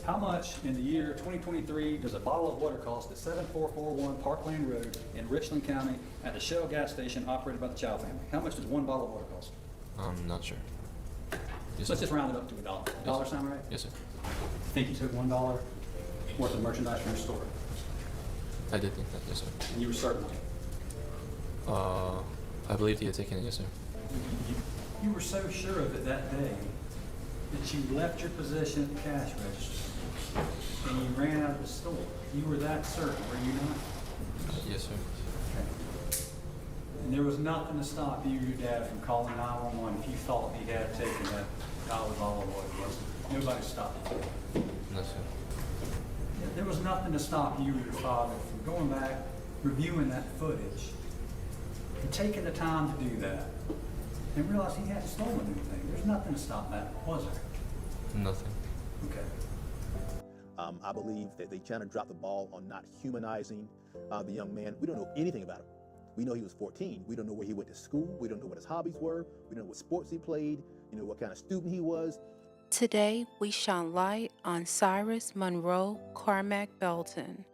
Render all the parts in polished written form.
How much in the year 2023 does a bottle of water cost at 7441 Parklane Road in Richland County at a Shell gas station operated by the Chow family? How much does one bottle of water cost? I'm not sure. Yes, Let's sir. just round it up to $1. Dollar sound right? Yes, sir. Think you took $1 worth of merchandise from your store? I did think that, yes, sir. And you were certain of it? I believe he had taken it, yes, sir. You were so sure of it that day that you left your position at the cash register and you ran out of the store. You were that certain, were you not? Yes, sir. Okay. And there was nothing to stop you or your dad from calling 911 if you thought he had taken that dollar bottle of water, was it? Nobody stopped you. No, sir. There was nothing to stop you or your father from going back, reviewing that footage, and taking the time to do that, and realize he hadn't stolen anything. There's nothing to stop that, was there? Nothing. Okay. I believe that they kind of dropped the ball on not humanizing the young man. We don't know anything about him. We know he was 14. We don't know where he went to school. We don't know what his hobbies were. We don't know what sports he played, what kind of student he was. Today, we shine light on Cyrus Carmack-Belton.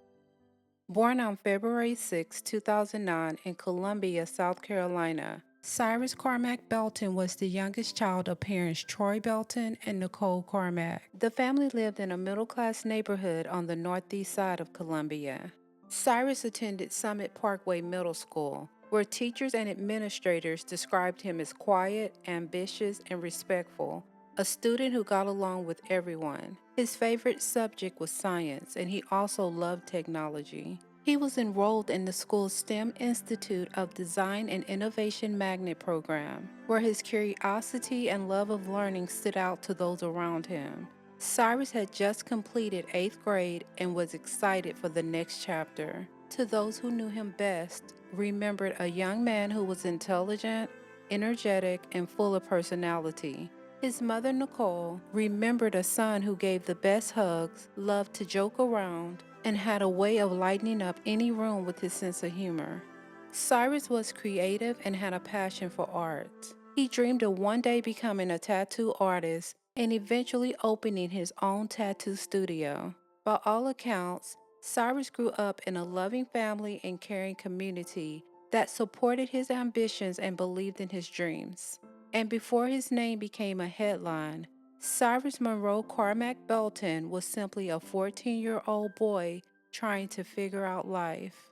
Born on February 6, 2009 in Columbia, South Carolina, Cyrus Carmack-Belton was the youngest child of parents Troy Belton and Nicole Carmack. The family lived in a middle-class neighborhood on the northeast side of Columbia. Cyrus attended Summit Parkway Middle School, where teachers and administrators described him as quiet, ambitious, and respectful, a student who got along with everyone. His favorite subject was science, and he also loved technology. He was enrolled in the school's STEM Institute of Design and Innovation Magnet program, where his curiosity and love of learning stood out to those around him. Cyrus had just completed 8th grade and was excited for the next chapter. To those who knew him best, remembered a young man who was intelligent, energetic, and full of personality. His mother, Nicole, remembered a son who gave the best hugs, loved to joke around, and had a way of lightening up any room with his sense of humor. Cyrus was creative and had a passion for art. He dreamed of one day becoming a tattoo artist and eventually opening his own tattoo studio. By all accounts, Cyrus grew up in a loving family and caring community that supported his ambitions and believed in his dreams. And before his name became a headline, Cyrus Carmack-Belton was simply a 14-year-old boy trying to figure out life.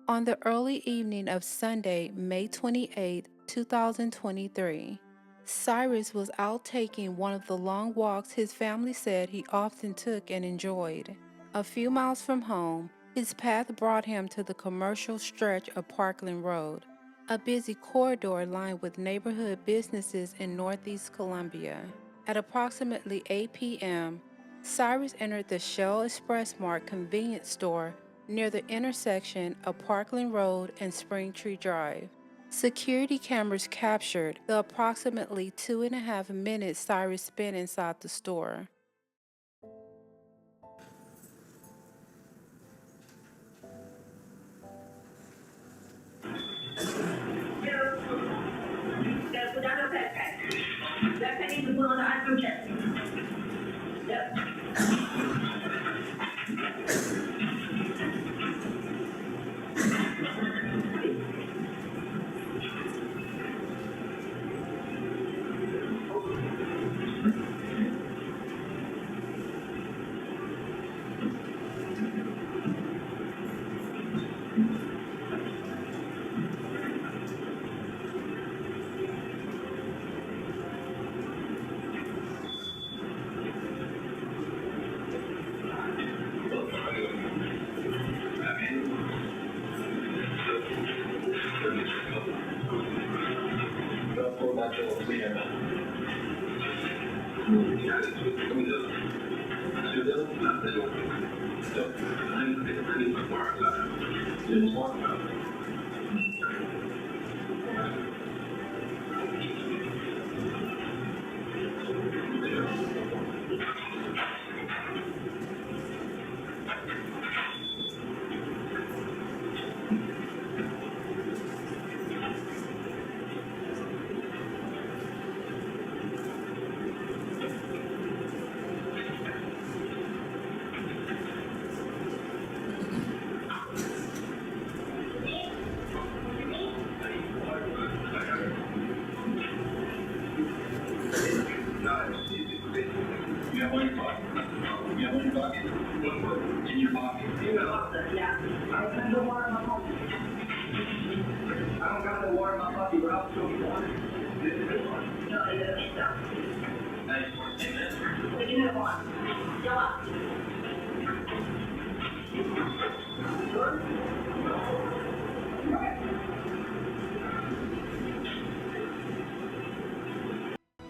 On the early evening of Sunday, May 28, 2023, Cyrus was out taking one of the long walks his family said he often took and enjoyed. A few miles from home, his path brought him to the commercial stretch of Parklane Road, a busy corridor lined with neighborhood businesses in northeast Columbia. At approximately 8 p.m., Cyrus entered the Shell Express Mart convenience store near the intersection of Parklane Road and Springtree Drive. Security cameras captured the approximately 2.5 minutes Cyrus spent inside the store.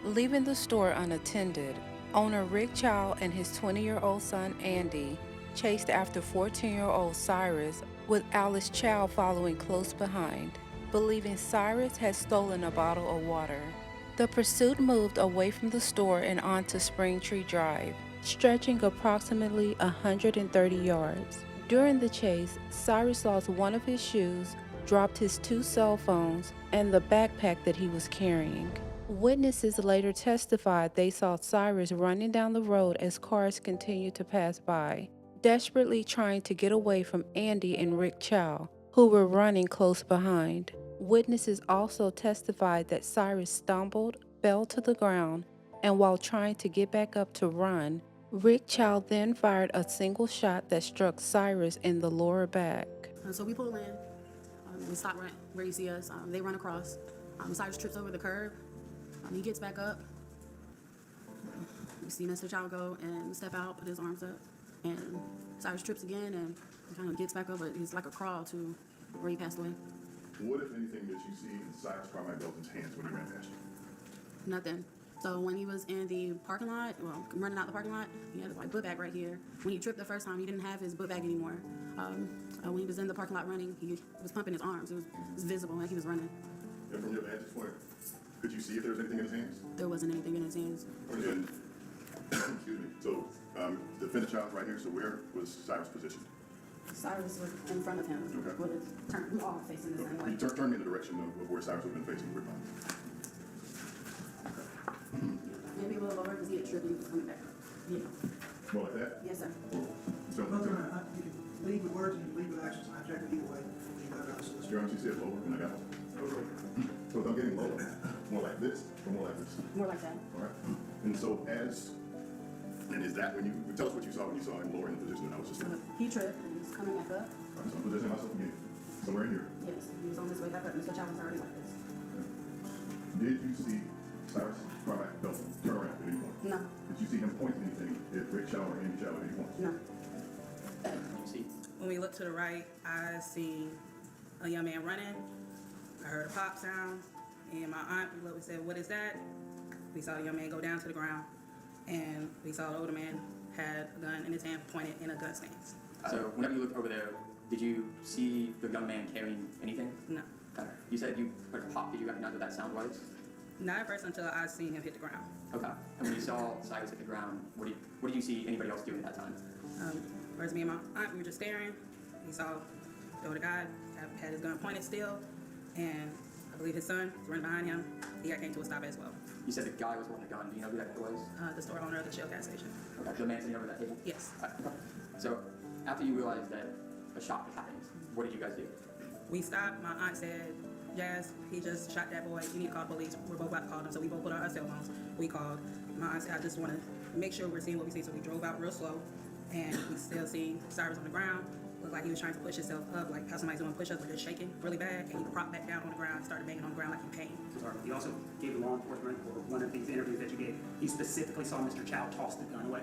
Leaving the store unattended, owner Rick Chow and his 20-year-old son Andy chased after 14-year-old Cyrus, with Alice Chow following close behind, believing Cyrus had stolen a bottle of water. The pursuit moved away from the store and onto Springtree Drive, stretching approximately 130 yards. During the chase, Cyrus lost one of his shoes, dropped his 2 cell phones, and the backpack that he was carrying. Witnesses later testified they saw Cyrus running down the road as cars continued to pass by, desperately trying to get away from Andy and Rick Chow, who were running close behind. Witnesses also testified that Cyrus stumbled, fell to the ground, and while trying to get back up to run, Rick Chow then fired a single shot that struck Cyrus in the lower back. So we pull in, we stop right where you see us, they run across, Cyrus trips over the curb, he gets back up, you see Mr. Chow go and step out, put his arms up, and Cyrus trips again and kind of gets back up, but it's like a crawl to where he passed away. What, if anything, did you see in Cyrus Carmack-Belton's hands when he ran past you? Nothing. So when he was in the parking lot, well, running out the parking lot, he had his book bag right here. When he tripped the first time, he didn't have his book bag anymore. When he was in the parking lot running, he was pumping his arms. It was visible like he was running. And from your vantage point, could you see if there was anything in his hands? There wasn't anything in his hands. And, excuse me. So, defendant child right here. So where was Cyrus positioned? Cyrus was in front of him. Okay. With his we all facing the same way. You turn me in the direction of where Cyrus would have been facing. Where Maybe a little lower because he had tripped and he was coming back up. Yeah. more like that? Yes, sir. So, No, you can lead with words and you can lead with actions. I check it either way. Your Honor, you said lower, and I got one. So if I'm getting lower, more like this or more like this? More like that. All right. And so and is that when you tell us what you saw when you saw him lower in the position that I was just in? He tripped and he was coming back up. All right, so I'm positioning myself again, somewhere in here. Yes, he was on his way back up. Mr. Chow was already like this. Did you see Cyrus Carmack-Belton turn around at any point? No, Did you see him point anything at Rick Chow or Andy Chow at any point? no. When we looked to the right, I seen a young man running. I heard a pop sound, and my aunt, we looked and said, "What is that?" We saw the young man go down to the ground, and we saw the older man had a gun in his hand pointed in a gun stance. So whenever you looked over there, did you see the young man carrying anything? No, Okay. You said you heard a pop. Did you recognize what that sound was? not at first until I seen him hit the ground. Okay. And when you saw Cyrus hit the ground, what did you see anybody else doing at that time? Whereas me and my aunt, we were just staring. We saw the older guy had his gun pointed still, and I believe his son was running behind him. He came to a stop as well. You said the guy was holding a gun. Do you know who that guy was? The store owner of the Shell gas station. Okay. The man sitting over that table? Yes. Okay. So after you realized that a shot had happened, what did you guys do? We stopped. My aunt said, "Jazz, he just shot that boy. You need to call the police." We're both about to call them, so we both put on our cell phones. We called. My aunt said, "I just want to make sure we're seeing what we see." So we drove out real slow, and we still see Cyrus on the ground. Looked like he was trying to push himself up, like how somebody's doing push-ups, but just shaking really bad. And he propped back down on the ground, started banging on the ground like in pain. You also gave the law enforcement, or one of these interviews that you gave, you specifically saw Mr. Chow toss the gun away.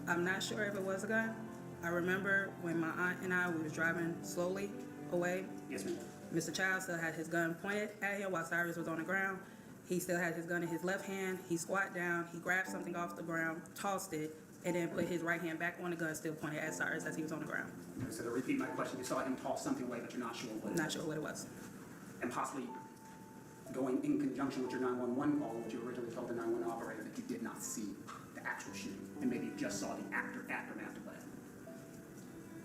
I'm not sure if it was a gun. I remember when my aunt and I, we was driving slowly away. Yes, ma'am. Mr. Chow still had his gun pointed at him while Cyrus was on the ground. He still had his gun in his left hand. He squat down, he grabbed something off the ground, tossed it, and then put his right hand back on the gun, still pointed at Cyrus as he was on the ground. So to repeat my question, you saw him toss something away, but you're not sure what it Not was. sure what it was. And possibly going in conjunction with your 911 call, which you originally told the 911 operator that you did not see the actual shooting, and maybe you just saw the aftermath of that.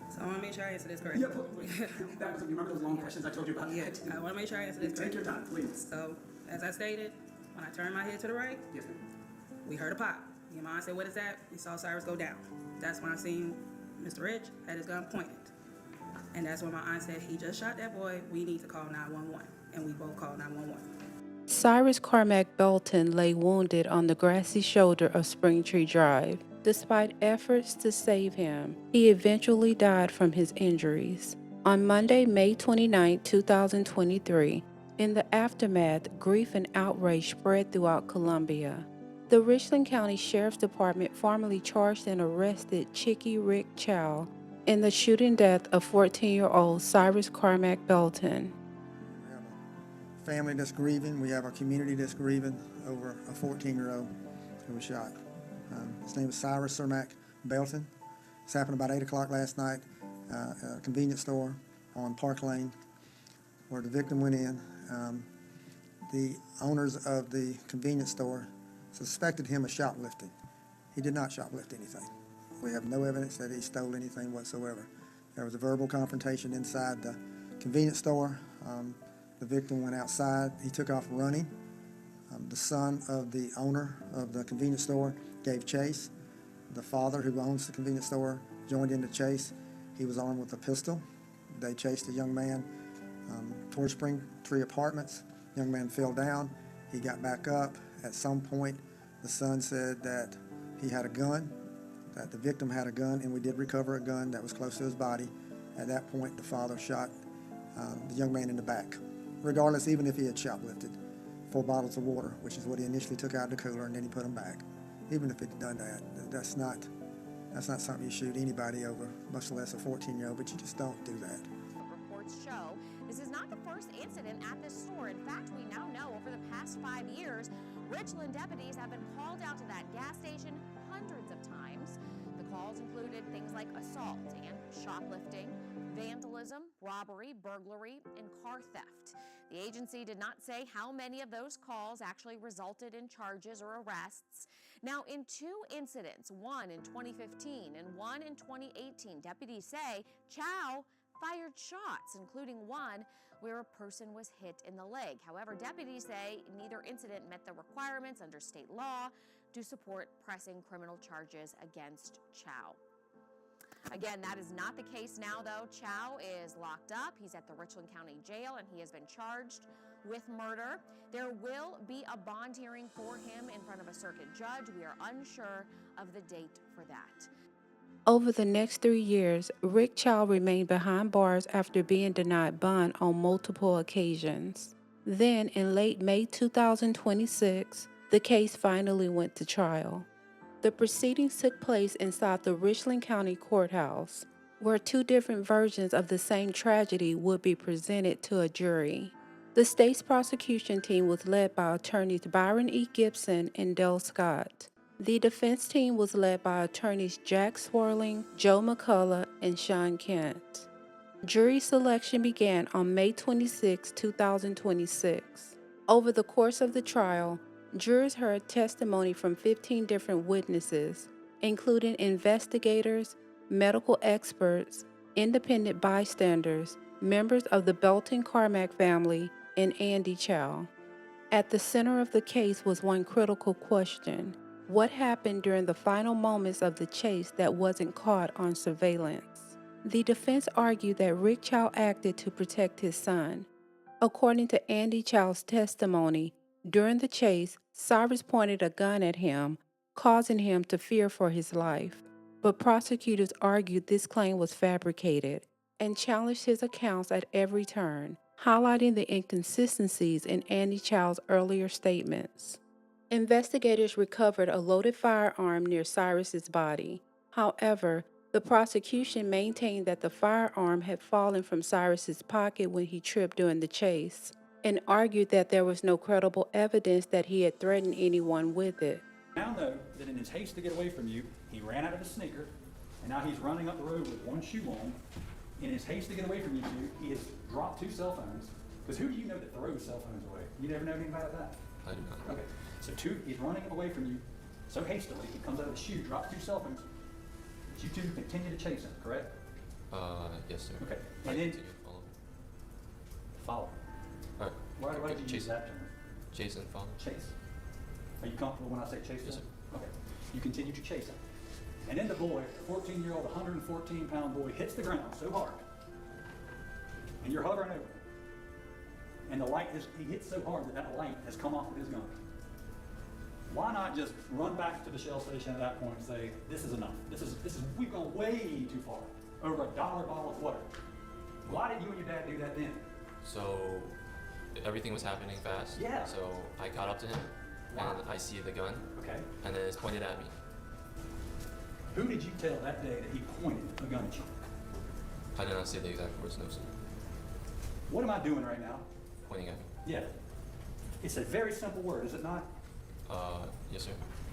So I want to make sure I answer this correctly. That was, you remember those long questions I told you about? Yeah, I want to make sure I answer this Take correctly. your time, please. So, as I stated, when I turned my head to the right, Yes, ma'am. we heard a pop. Me and my aunt said, "What is that?" We saw Cyrus go down. That's when I seen Mr. Rich had his gun pointed. And that's when my aunt said, "He just shot that boy. We need to call 911." And we both called 911. Cyrus Carmack-Belton lay wounded on the grassy shoulder of Springtree Drive. Despite efforts to save him, he eventually died from his injuries. On Monday, May 29, 2023, In the aftermath, grief and outrage spread throughout Columbia. The Richland County Sheriff's Department formally charged and arrested Chicky Rick Chow in the shooting death of 14-year-old Cyrus Carmack-Belton. We have a family that's grieving. We have a community that's grieving over a 14-year-old who was shot. His name is Cyrus Carmack-Belton. This happened about 8 o'clock last night at a convenience store on Parklane, where the victim went in. The owners of the convenience store suspected him of shoplifting. He did not shoplift anything. We have no evidence that he stole anything whatsoever. There was a verbal confrontation inside the convenience store. The victim went outside. He took off running. The son of the owner of the convenience store gave chase. The father, who owns the convenience store, joined in the chase. He was armed with a pistol. They chased a young man towards Springtree Apartments. The young man fell down. He got back up. At some point, the son said that he had a gun, that the victim had a gun, and we did recover a gun that was close to his body. At that point, the father shot the young man in the back. Regardless, even if he had shoplifted 4 bottles of water, which is what he initially took out of the cooler, and then he put them back. Even if he'd done that, that's not something you shoot anybody over, much less a 14-year-old, but you just don't do that. Reports show this is not the first incident at this store. In fact, we now know over the past 5 years, Richland deputies have been called out to that gas station hundreds of times. The calls included things like assault and shoplifting, vandalism, robbery, burglary, and car theft. The agency did not say how many of those calls actually resulted in charges or arrests. Now, in 2 incidents, one in 2015 and one in 2018, deputies say Chow fired shots, including one where a person was hit in the leg. However, deputies say neither incident met the requirements under state law to support pressing criminal charges against Chow. Again, that is not the case now, though. Chow is locked up. He's at the Richland County Jail, and he has been charged with murder. There will be a bond hearing for him in front of a circuit judge. We are unsure of the date for that. Over the next 3 years, Rick Chow remained behind bars after being denied bond on multiple occasions. Then, in late May 2026, the case finally went to trial. The proceedings took place inside the Richland County Courthouse, where 2 different versions of the same tragedy would be presented to a jury. The state's prosecution team was led by attorneys Byron E. Gibson and Dale Scott. The defense team was led by attorneys Jack Swerling, Joe McCullough, and Sean Kent. Jury selection began on May 26, 2026. Over the course of the trial, jurors heard testimony from 15 different witnesses, including investigators, medical experts, independent bystanders, members of the Belton Carmack family, and Andy Chow. At the center of the case was one critical question: what happened during the final moments of the chase that wasn't caught on surveillance? The defense argued that Rick Chow acted to protect his son. According to Andy Chow's testimony, during the chase, Cyrus pointed a gun at him, causing him to fear for his life. But prosecutors argued this claim was fabricated and challenged his accounts at every turn, highlighting the inconsistencies in Andy Chow's earlier statements. Investigators recovered a loaded firearm near Cyrus's body. However, the prosecution maintained that the firearm had fallen from Cyrus's pocket when he tripped during the chase, and argued that there was no credible evidence that he had threatened anyone with it. Now know that in his haste to get away from you, he ran out of his sneaker, and now he's running up the road with one shoe on. In his haste to get away from you two, he has dropped 2 cell phones. Because who do you know that throws cell phones away? You never know anything about that? I do not. Okay, so he's running away from you so hastily, he comes out of the shoe, drops 2 cell phones. But you two continue to chase him, correct? Yes, sir. Okay, I and then continue to follow. follow. Alright. Why did you use that term? Chase and follow. Chase. Are you comfortable when I say chase? Yes, sir. Okay. You continue to chase him. And then the boy, 14-year-old, 114-pound boy, hits the ground so hard. And you're hovering over him. And he hits so hard that light has come off of his gun. Why not just run back to the Shell station at that point and say, this is enough. We've gone way too far. Over $1 bottle of water. Why did you and your dad do that then? So, everything was happening fast. Yeah. So I got up to him, and I see the gun, Okay. and then it's pointed at me. Who did you tell that day that he pointed a gun at you? I did not say the exact words, no, sir. What am I doing right now? Pointing at me. Yeah. It's a very simple word, is it not? Yes, sir.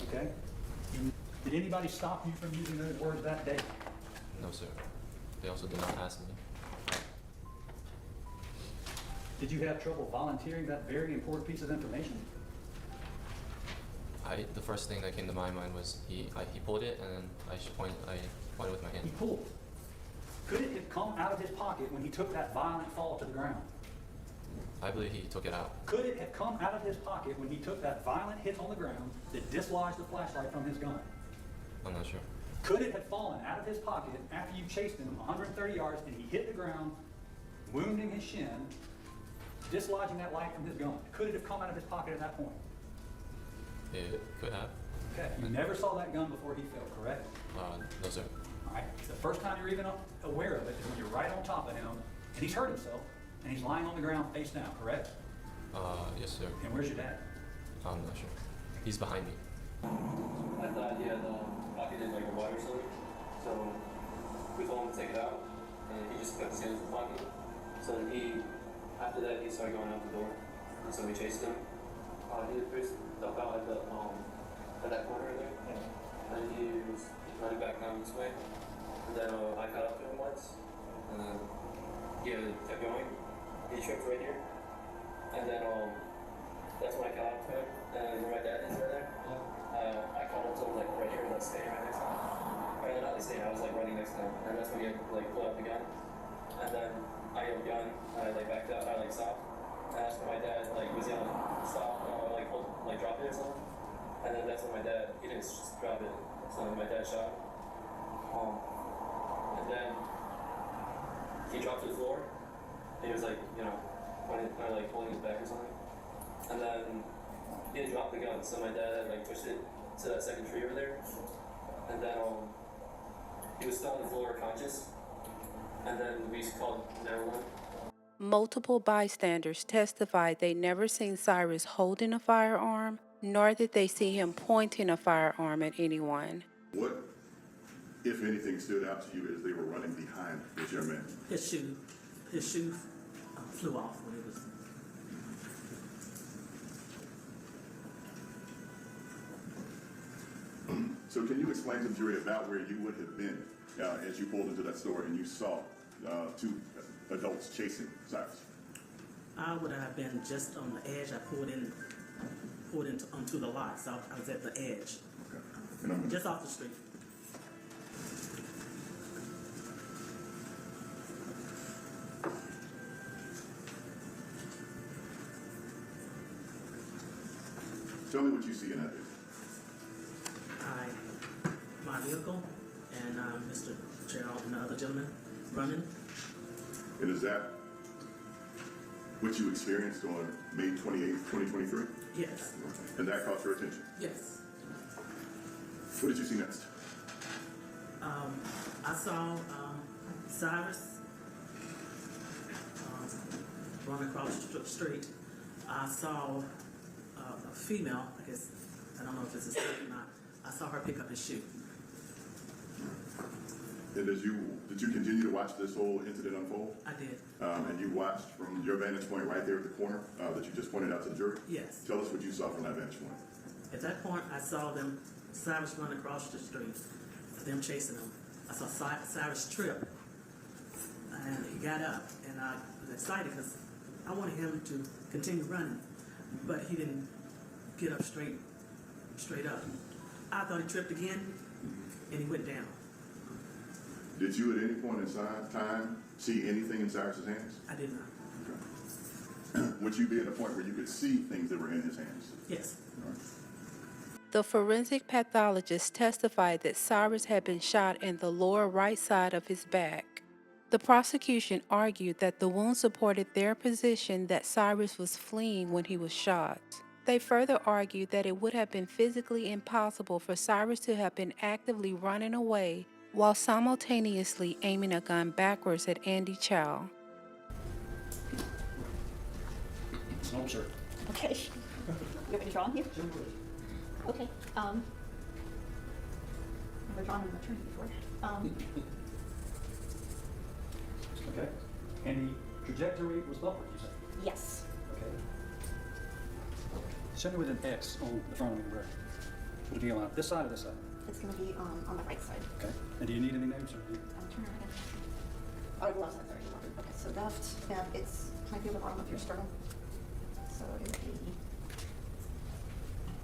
Okay. Did anybody stop you from using those words that day? No, sir. They also did not ask me. Did you have trouble volunteering that very important piece of information? The first thing that came to my mind was he pulled it, and then I pointed with my hand. He pulled. Could it have come out of his pocket when he took that violent fall to the ground? I believe he took it out. Could it have come out of his pocket when he took that violent hit on the ground that dislodged the flashlight from his gun? I'm not sure. Could it have fallen out of his pocket after you chased him 130 yards and he hit the ground, wounding his shin, dislodging that light from his gun? Could it have come out of his pocket at that point? It could have. Okay, you never saw that gun before he fell, correct? No, sir. All right, the first time you're even aware of it is when you're right on top of him and he's hurt himself and he's lying on the ground face down, correct? Yes, sir. And where's your dad? I'm not sure. He's behind me. I thought he had pocketed like a water cylinder, so we told him to take it out, and he just kept his hands in the pocket. So then after that, he started going out the door, and so we chased him. He first stuck out at that corner there, and he was running back down this way. And then I caught up to him once, and then he kept going. He tripped right here, and then that's when I caught up to him, and where my dad is right there. I caught up to him like right here, like standing right next to him. Or not like standing, I was like running next to him, and that's when he like pulled out the gun. And then I yelled gun, and I like backed up, I like stopped. And that's when my dad like was yelling, stop, like drop it or something. And then that's when my dad, he didn't just drop it, so my dad shot. And then he dropped to the floor. He was like, like holding his back or something. And then he had dropped the gun, so my dad like pushed it to that second tree over there. And then he was still on the floor conscious. And then we called 911. Multiple bystanders testified they never seen Cyrus holding a firearm, nor did they see him pointing a firearm at anyone. What, if anything, stood out to you as they were running behind this young man? His shoe flew off when it was. So can you explain to the jury about where you would have been as you pulled into that store and you saw two adults chasing Cyrus? I would have been just on the edge. I pulled into onto the lot, so I was at the edge, Okay. just off the street. Tell me what you see in that video. My vehicle and Mr. Chow and the other gentleman running. And is that what you experienced on May 28th, 2023? Yes. And that caught your attention? Yes. What did you see next? I saw Cyrus running across the street. I saw a female, I guess, I don't know if it's a sister or not. I saw her pick up his shoe. And did you continue to watch this whole incident unfold? I did. And you watched from your vantage point right there at the corner that you just pointed out to the jury? Yes. Tell us what you saw from that vantage point. At that point, I saw Cyrus run across the street, them chasing him. I saw Cyrus trip, and he got up, and I was excited because I wanted him to continue running, but he didn't get up straight up. I thought he tripped again, and he went down. Did you at any point in time see anything in Cyrus's hands? I did not. Okay. Would you be at a point where you could see things that were in his hands? Yes. All right. The forensic pathologist testified that Cyrus had been shot in the lower right side of his back. The prosecution argued that the wound supported their position that Cyrus was fleeing when he was shot. They further argued that it would have been physically impossible for Cyrus to have been actively running away while simultaneously aiming a gun backwards at Andy Chow. It's an old shirt. Okay. You want me to draw on here? Sure, please. Okay. Never drawn an attorney before. Okay. And the trajectory was upward, you said? Yes. Okay. Show me with an X on the front of the rear. Would it be on this side or this side? It's going to be on the right side. Okay. And do you need any notes or do you? Turn around again. Oh, the left side, sorry. Okay, so left, and it's, can I feel the bottom of your sternum? So it would be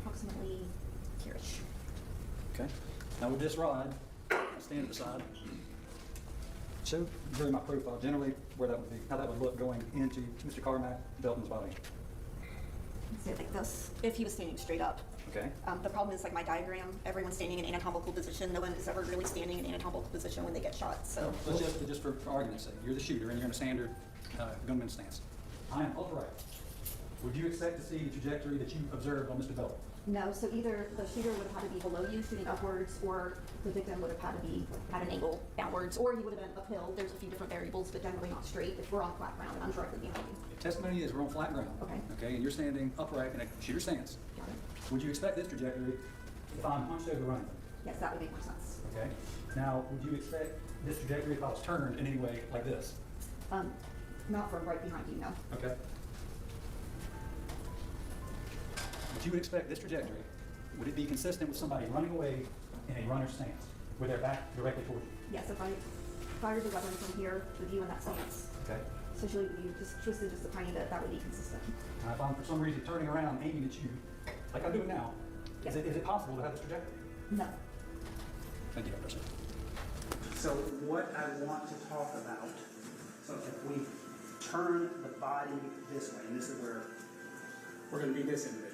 approximately here-ish. Okay. Now with this rod, I stand at the side. Show during my profile generally where that would be, how that would look going into Mr. Carmack-Belton's body. Say it like this, if he was standing straight up. Okay. The problem is like my diagram, everyone's standing in anatomical position. No one is ever really standing in anatomical position when they get shot, so. Let's just for argument's sake, you're the shooter and you're in a standard gunman stance. I am upright. Would you expect to see the trajectory that you observed on Mr. Belton? No, so either the shooter would have had to be below you shooting upwards, or the victim would have had to be at an angle downwards, or he would have been uphill. There's a few different variables, but generally not straight if we're on flat ground and I'm directly behind you. The testimony is we're on flat ground. Okay. Okay, and you're standing upright in a shooter stance. Got it. Would you expect this trajectory if I'm hunched over running? Yes, that would make more sense. Okay. Now, would you expect this trajectory if I was turned in any way like this? Not from right behind you, no. Okay. Would you expect this trajectory, would it be consistent with somebody running away in a runner's stance, with their back directly toward you? Yes, if I fired the weapon from here with you in that stance, Okay. essentially you just twisted just a tiny bit, that would be consistent. Now, if I'm for some reason turning around aiming at you, like I'm doing now, is it possible to have this trajectory? No. Thank you, President. So what I want to talk about, so if we turn the body this way, and this is where we're going to be this individual.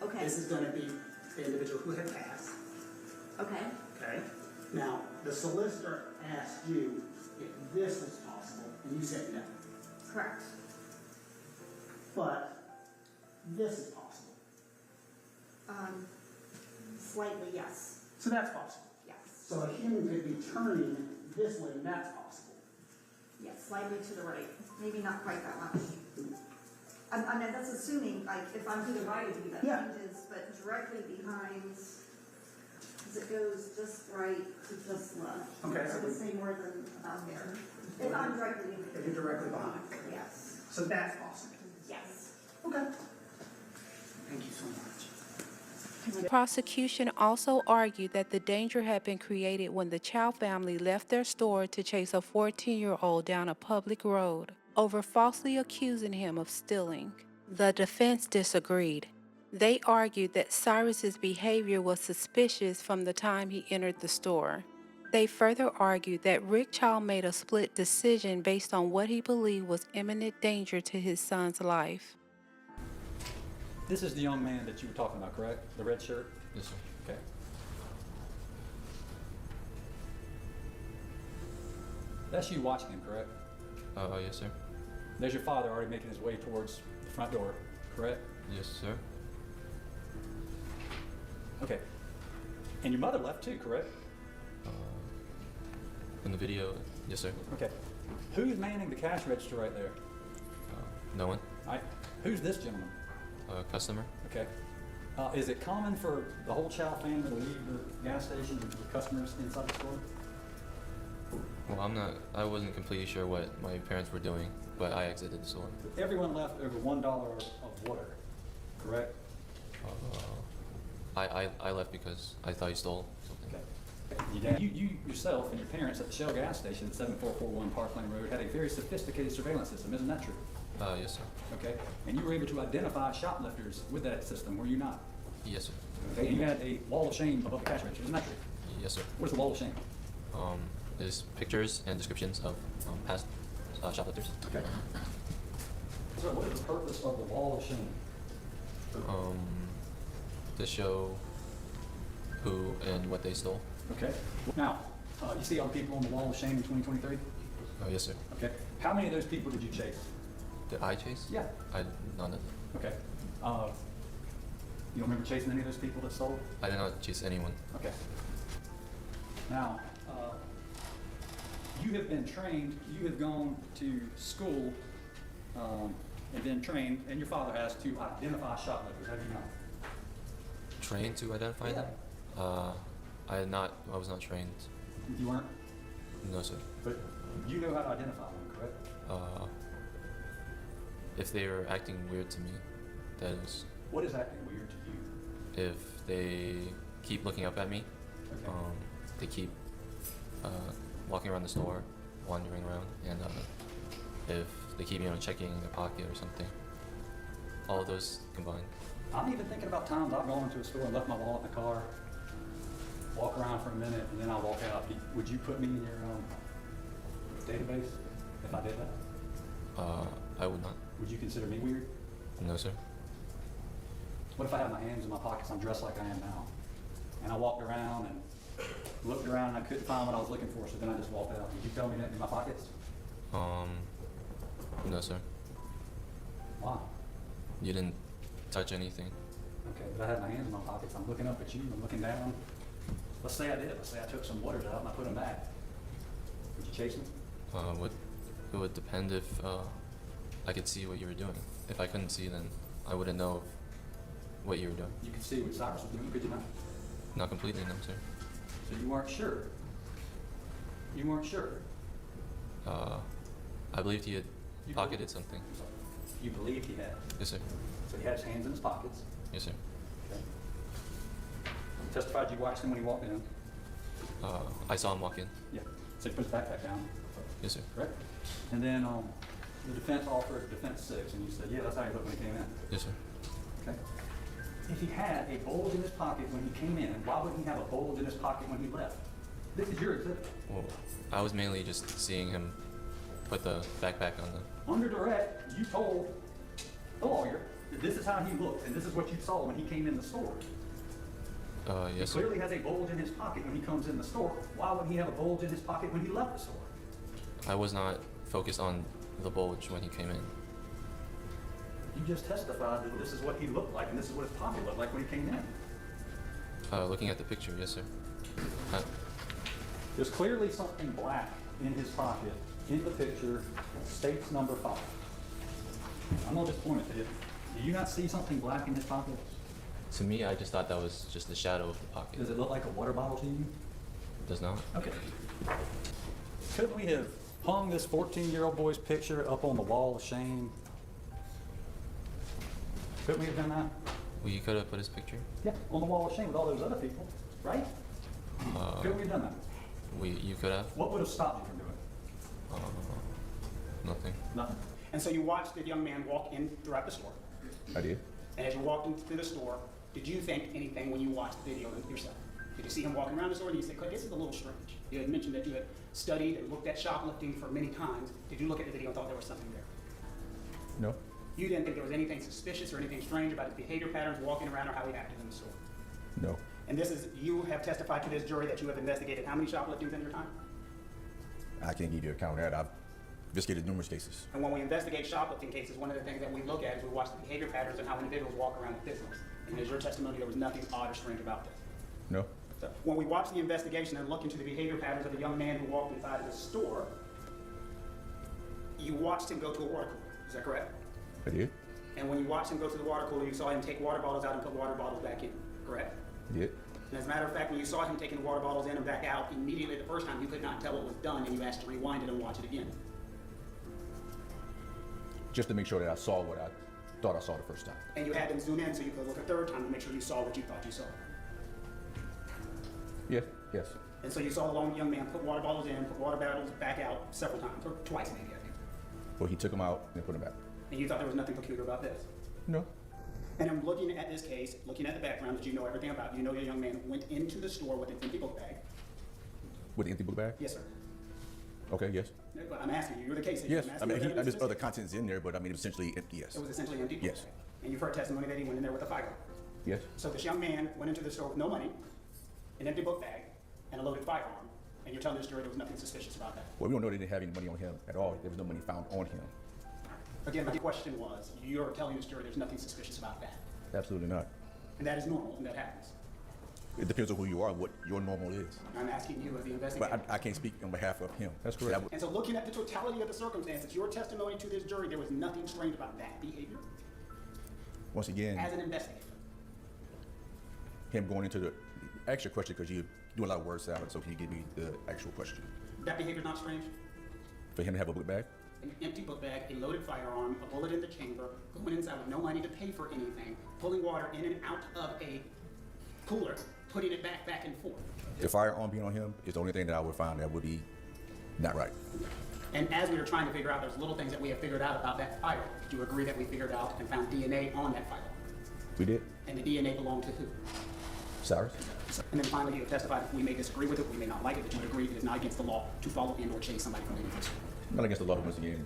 Okay. This is going to be the individual who had passed. Okay. Okay. Now, the solicitor asked you if this was possible, and you said no. Correct. But this is possible. Slightly, yes. So that's possible. Yes. So a human could be turning this way, and that's possible. Yes, slightly to the right. Maybe not quite that much. I mean, that's assuming, like, if I'm to the right of you, that Yeah. changes, but directly behind, because it goes just right to just left. Okay. So it's say more than about there. If I'm directly in If you're directly behind. Yes. So that's possible. Yes. Okay. Thank you so much. The prosecution also argued that the danger had been created when the Chow family left their store to chase a 14-year-old down a public road over falsely accusing him of stealing. The defense disagreed. They argued that Cyrus's behavior was suspicious from the time he entered the store. They further argued that Rick Chow made a split decision based on what he believed was imminent danger to his son's life. This is the young man that you were talking about, correct? The red shirt? Yes, sir. Okay. That's you watching him, correct? Yes, sir. There's your father already making his way towards the front door, correct? Yes, sir. Okay. And your mother left too, correct? In the video, yes, sir. Okay. Who's manning the cash register right there? No one. All right. Who's this gentleman? Customer. Okay. Is it common for the whole Chow family to leave the gas station with customers inside the store? Well, I wasn't completely sure what my parents were doing, but I exited the store. Everyone left over $1 of water, correct? I left because I thought he stole something. Okay. You yourself and your parents at the Shell gas station at 7441 Parklane Road had a very sophisticated surveillance system, isn't that true? Yes, sir. Okay. And you were able to identify shoplifters with that system, were you not? Yes, sir. Okay. And you had a wall of shame above the cash register, isn't that true? Yes, sir. What is the wall of shame? There's pictures and descriptions of past shoplifters. Okay. So what is the purpose of the wall of shame? To show who and what they stole. Okay. Now, you see all the people on the wall of shame in 2023? Oh, yes, sir. Okay. How many of those people did you chase? Did I chase? Yeah. None of them. Okay. You don't remember chasing any of those people that stole? I did not chase anyone. Okay. Now, you have been trained, you have gone to school and been trained, and your father has, to identify shoplifters, have you not? Trained to identify them? I was not trained. You weren't? No, sir. But you know how to identify them, correct? If they were acting weird to me, that is. What is acting weird to you? If they keep looking up at me, Okay. they keep walking around the store, wandering around, and if they keep, checking their pocket or something. All of those combined. I'm even thinking about times I've gone into a store and left my wallet in the car, walk around for a minute, and then I walk out. Would you put me in your database if I did that? I would not. Would you consider me weird? No, sir. What if I had my hands in my pockets, I'm dressed like I am now, and I walked around and looked around and I couldn't find what I was looking for, so then I just walked out? Would you tell me that in my pockets? No, sir. Why? You didn't touch anything. Okay, but I had my hands in my pockets, I'm looking up at you, I'm looking down. Let's say I did, let's say I took some waters out and I put them back. Would you chase me? It would depend if I could see what you were doing. If I couldn't see, then I wouldn't know what you were doing. You could see what Cyrus was doing, could you not? Not completely, no, sir. So you weren't sure? You weren't sure? I believed he had You pocketed believed- something. You believed he had? Yes, sir. So he had his hands in his pockets? Yes, sir. Okay. You testified you watched him when he walked in? I saw him walk in. Yeah. So he put his backpack down? Yes, sir. Correct? And then the defense offered defense 6, and you said, yeah, that's how he looked when he came in. Yes, sir. Okay. If he had a bulge in his pocket when he came in, why would he have a bulge in his pocket when he left? This is your exhibit. Well, I was mainly just seeing him put the backpack on the. Under direct, you told the lawyer that this is how he looked, and this is what you saw when he came in the store. Yes, He sir. clearly has a bulge in his pocket when he comes in the store. Why would he have a bulge in his pocket when he left the store? I was not focused on the bulge when he came in. You just testified that this is what he looked like, and this is what his pocket looked like when he came in. Looking at the picture, yes, sir. There's clearly something black in his pocket in the picture, states number 5. I'm gonna just point it to you. Do you not see something black in his pocket? To me, I just thought that was just the shadow of the pocket. Does it look like a water bottle to you? Does not. Okay. Could we have hung this 14-year-old boy's picture up on the wall of shame? Couldn't we have done that? Well, you could have put his picture. Yeah, on the wall of shame with all those other people, right? Couldn't we have done that? You could have. What would have stopped you from doing Nothing. it? Nothing. And so you watched the young man walk in throughout the store. I did. And as you walked into the store, did you think anything when you watched the video yourself? Did you see him walking around the store and you said, this is a little strange? You had mentioned that you had studied and looked at shoplifting for many times. Did you look at the video and thought there was something there? No. You didn't think there was anything suspicious or anything strange about his behavior patterns, walking around, or how he acted in the store? No. And this is, you have testified to this jury that you have investigated how many shopliftings in your time? I can't give you a count of that. I've investigated numerous cases. And when we investigate shoplifting cases, one of the things that we look at is we watch the behavior patterns and how individuals walk around the business. And as your testimony, there was nothing odd or strange about this. No. So when we watch the investigation and look into the behavior patterns of the young man who walked inside of the store, you watched him go to a water cooler. Is that correct? I did. And when you watched him go to the water cooler, you saw him take water bottles out and put water bottles back in, correct? I did. And as a matter of fact, when you saw him taking the water bottles in and back out, immediately the first time you could not tell what was done and you asked to rewind it and watch it again. Just to make sure that I saw what I thought I saw the first time. And you had them zoom in so you could look a third time to make sure you saw what you thought you saw. Yeah. Yes. And so you saw the young man put water bottles in, put water bottles back out several times, or twice maybe, I think. Well, he took them out and put them back. And you thought there was nothing peculiar about this? No. And I'm looking at this case, looking at the background that you know everything about. You know your young man went into the store with an empty book bag. With the empty book bag? Yes, sir. Okay, yes. But I'm asking you, you're the case agent. Yes. I'm I asking mean, you there's whether other it's contents in there, but I mean, it was essentially empty, yes. It was essentially an empty book Yes. bag. And you've heard testimony that he went in there with a firearm. Yes. So this young man went into the store with no money, an empty book bag, and a loaded firearm. And you're telling this jury there was nothing suspicious about that. Well, we don't know they didn't have any money on him at all. There was no money found on him. Again, my question was, you're telling this jury there's nothing suspicious about that. Absolutely not. And that is normal, and that happens. It depends on who you are, what your normal is. I'm asking you as the investigator. But I can't speak on behalf of him. That's correct. And so looking at the totality of the circumstances, your testimony to this jury, there was nothing strange about that behavior Once again, as an investigator. him going into the actual question, because you do a lot of word salad, so can you give me the actual question? That behavior is not strange? For him to have a book bag? An empty book bag, a loaded firearm, a bullet in the chamber, going inside with no money to pay for anything, pulling water in and out of a cooler, putting it back and forth. The firearm being on him is the only thing that I would find that would be not right. And as we were trying to figure out, there's little things that we have figured out about that firearm. Do you agree that we figured out and found DNA on that firearm? We did. And the DNA belonged to who? Cyrus? And then finally, you have testified that we may disagree with it, we may not like it, but you would agree it is not against the law to follow and or chase somebody from the university. Not against the law, but once again,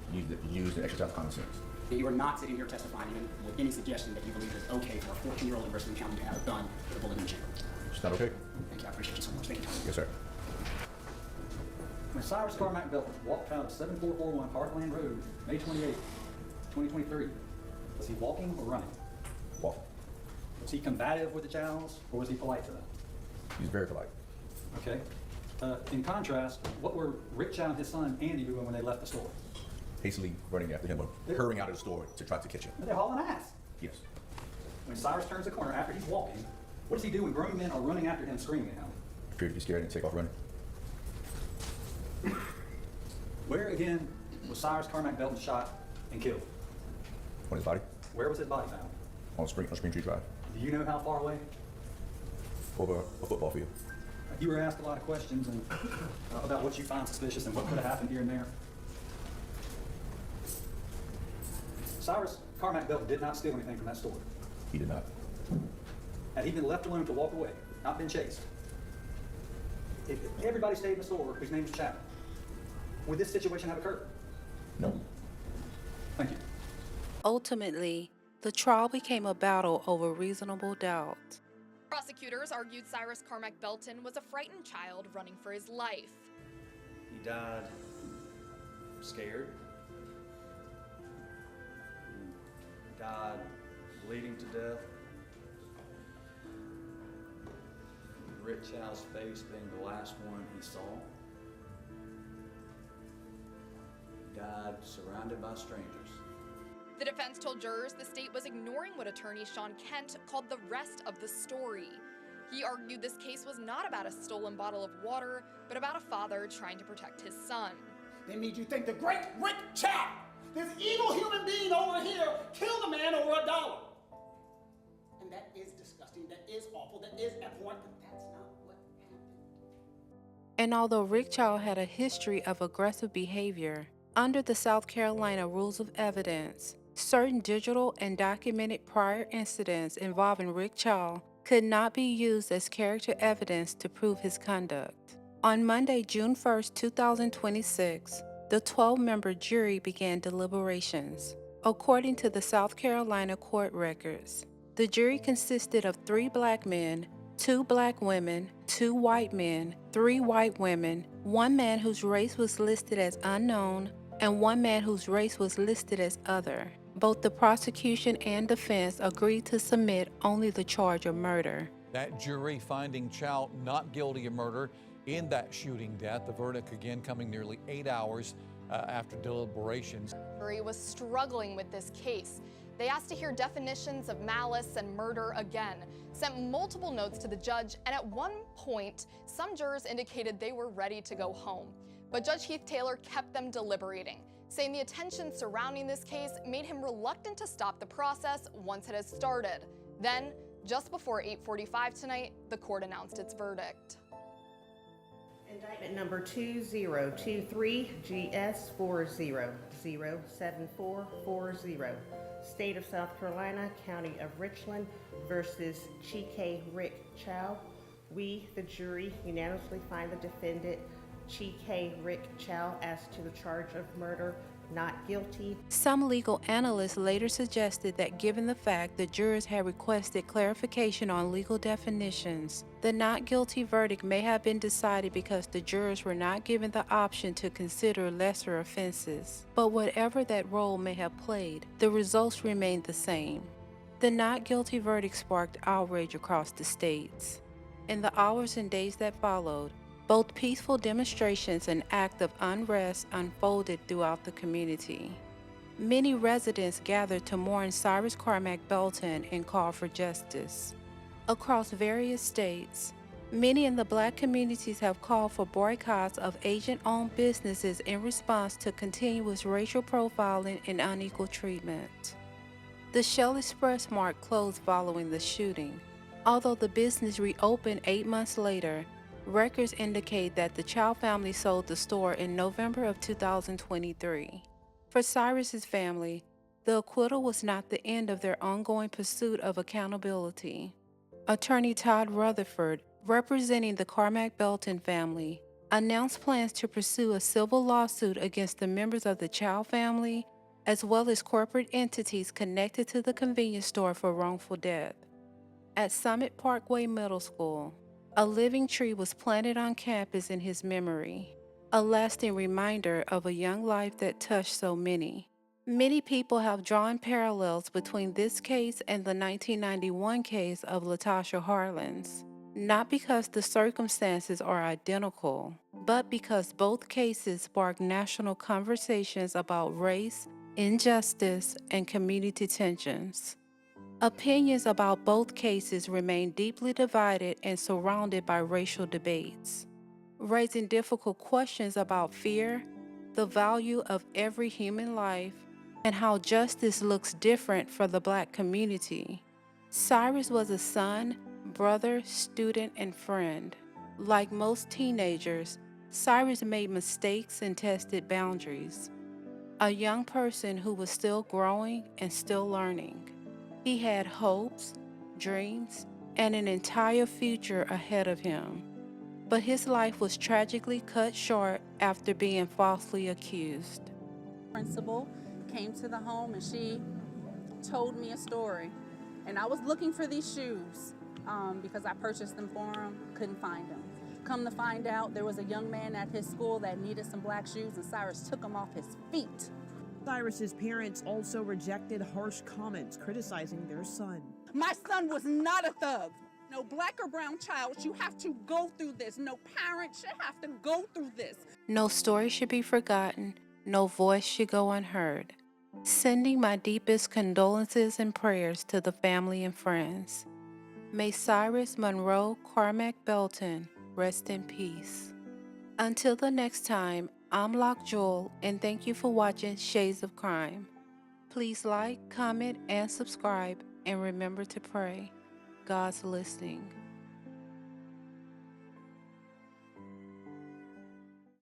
use the exercise of common sense. And you are not sitting here testifying even with any suggestion that you believe it's okay for a 14-year-old in Richland County to have a gun with a bullet in the chamber. It's not okay? Thank you, I appreciate you so much. Thank you. Yes, sir. When Cyrus Carmack-Belton walked out of 7441 Parklane Road, May 28, 2023, was he walking or running? Walking. Was he combative with the Chows, or was he polite to them? He's very polite. Okay. In contrast, what were Rick Chow and his son Andy doing when they left the store? Hastily running after him or hurrying out of the store to try to catch him. They're hauling ass. Yes. When Cyrus turns the corner after he's walking, what does he do when grown men are running after him screaming at him? Appear to be scared and take off running. Where again was Cyrus Carmack-Belton shot and killed? On his body? Where was his body found? On Spring Tree Drive. Do you know how far away? Over a football field. You were asked a lot of questions and, about what you find suspicious and what could have happened here and there. Cyrus Carmack-Belton did not steal anything from that store. He did not. Had he been left alone to walk away, not been chased, if everybody stayed in the store whose name was Chow, would this situation have occurred? No. Thank you. Ultimately, the trial became a battle over reasonable doubt. Prosecutors argued Cyrus Carmack-Belton was a frightened child running for his life. He died scared. He died bleeding to death. Rick Chow's face being the last one he saw. He died surrounded by strangers. The defense told jurors the state was ignoring what attorney Sean Kent called the rest of the story. He argued this case was not about a stolen bottle of water, but about a father trying to protect his son. They made you think the great Rick Chow, this evil human being over here, killed a man over $1. And that is disgusting, that is awful, that is abhorrent, but that's not what happened. And although Rick Chow had a history of aggressive behavior, under the South Carolina Rules of Evidence, certain digital and documented prior incidents involving Rick Chow could not be used as character evidence to prove his conduct. On Monday, June 1, 2026, the 12-member jury began deliberations. According to the South Carolina court records, the jury consisted of 3 black men, 2 black women, 2 white men, 3 white women, 1 man whose race was listed as unknown, and 1 man whose race was listed as other. Both the prosecution and defense agreed to submit only the charge of murder. That jury finding Chow not guilty of murder in that shooting death. The verdict again coming nearly 8 hours after deliberations. The jury was struggling with this case. They asked to hear definitions of malice and murder again, sent multiple notes to the judge, and at one point, some jurors indicated they were ready to go home. But Judge Heath Taylor kept them deliberating, saying the attention surrounding this case made him reluctant to stop the process once it has started. Then, just before 8:45 tonight, the court announced its verdict. Indictment number 2023 GS40-07440. State of South Carolina, County of Richland versus Chike Rick Chow. We, the jury, unanimously find the defendant, Chike Rick Chow, as to the charge of murder, not guilty. Some legal analysts later suggested that given the fact the jurors had requested clarification on legal definitions, the not guilty verdict may have been decided because the jurors were not given the option to consider lesser offenses. But whatever that role may have played, the results remained the same. The not guilty verdict sparked outrage across the states. In the hours and days that followed, both peaceful demonstrations and acts of unrest unfolded throughout the community. Many residents gathered to mourn Cyrus Carmack-Belton and call for justice. Across various states, many in the Black communities have called for boycotts of Asian-owned businesses in response to continuous racial profiling and unequal treatment. The Shell Express Mart closed following the shooting. Although the business reopened 8 months later, records indicate that the Chow family sold the store in November of 2023. For Cyrus's family, the acquittal was not the end of their ongoing pursuit of accountability. Attorney Todd Rutherford, representing the Carmack-Belton family, announced plans to pursue a civil lawsuit against the members of the Chow family, as well as corporate entities connected to the convenience store for wrongful death. At Summit Parkway Middle School, a living tree was planted on campus in his memory, a lasting reminder of a young life that touched so many. Many people have drawn parallels between this case and the 1991 case of Latasha Harlins, not because the circumstances are identical, but because both cases sparked national conversations about race, injustice, and community tensions. Opinions about both cases remain deeply divided and surrounded by racial debates, raising difficult questions about fear, the value of every human life, and how justice looks different for the Black community. Cyrus was a son, brother, student, and friend. Like most teenagers, Cyrus made mistakes and tested boundaries. A young person who was still growing and still learning. He had hopes, dreams, and an entire future ahead of him. But his life was tragically cut short after being falsely accused. Principal came to the home and she told me a story. And I was looking for these shoes because I purchased them for him, couldn't find them. Come to find out, there was a young man at his school that needed some black shoes and Cyrus took them off his feet. Cyrus's parents also rejected harsh comments criticizing their son. My son was not a thug. No black or brown child should have to go through this. No parent should have to go through this. No story should be forgotten. No voice should go unheard. Sending my deepest condolences and prayers to the family and friends. May Cyrus Monroe Carmack-Belton rest in peace. Until the next time, I'm Lock Jewel, and thank you for watching Shades of Crime. Please like, comment, and subscribe, and remember to pray. God's listening.